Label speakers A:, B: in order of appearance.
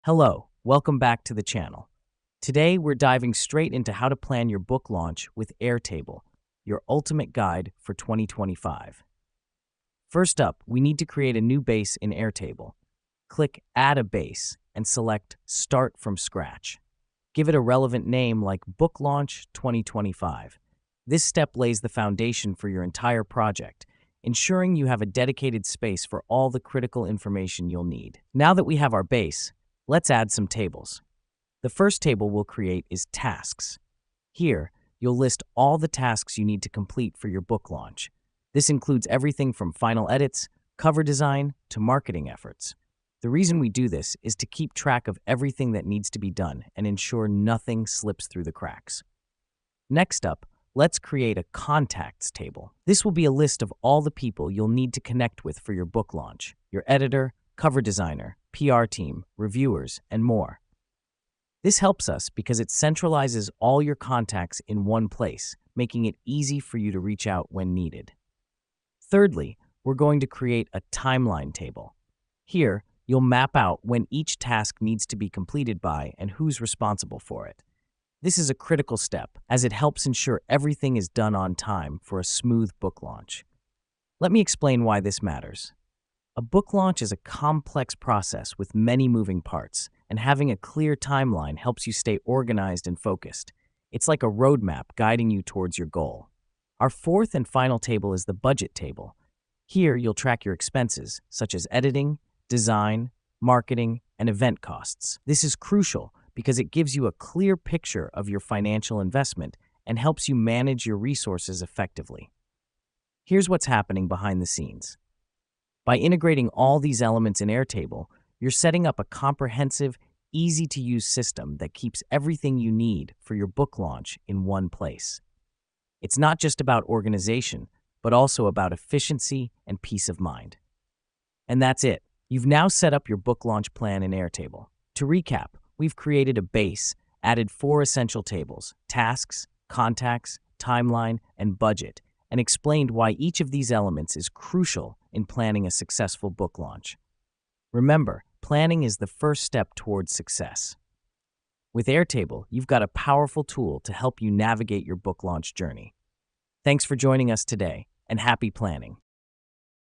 A: Hello, welcome back to the channel. Today, we're diving straight into how to plan your book launch with Airtable, your ultimate guide for 2025. First up, we need to create a new base in Airtable. Click Add a Base and select Start from Scratch. Give it a relevant name like Book Launch 2025. This step lays the foundation for your entire project, ensuring you have a dedicated space for all the critical information you'll need. Now that we have our base, let's add some tables. The first table we'll create is Tasks. Here, you'll list all the tasks you need to complete for your book launch. This includes everything from final edits, cover design, to marketing efforts. The reason we do this is to keep track of everything that needs to be done and ensure nothing slips through the cracks. Next up, let's create a Contacts table. This will be a list of all the people you'll need to connect with for your book launch: your editor, cover designer, PR team, reviewers, and more. This helps us because it centralizes all your contacts in one place, making it easy for you to reach out when needed. Thirdly, we're going to create a timeline table. Here, you'll map out when each task needs to be completed by and who's responsible for it. This is a critical step, as it helps ensure everything is done on time for a smooth book launch. Let me explain why this matters. A book launch is a complex process with many moving parts, and having a clear timeline helps you stay organized and focused. It's like a roadmap guiding you towards your goal. Our fourth and final table is the budget table. Here, you'll track your expenses, such as editing, design, marketing, and event costs. This is crucial because it gives you a clear picture of your financial investment and helps you manage your resources effectively. Here's what's happening behind the scenes. By integrating all these elements in Airtable, you're setting up a comprehensive, easy-to-use system that keeps everything you need for your book launch in one place. It's not just about organization, but also about efficiency and peace of mind. And that's it. You've now set up your book launch plan in Airtable. To recap, we've created a base, added 4 essential tables: tasks, contacts, timeline, and budget, and explained why each of these elements is crucial in planning a successful book launch. Remember, planning is the first step towards success. With Airtable, you've got a powerful tool to help you navigate your book launch journey. Thanks for joining us today, and happy planning.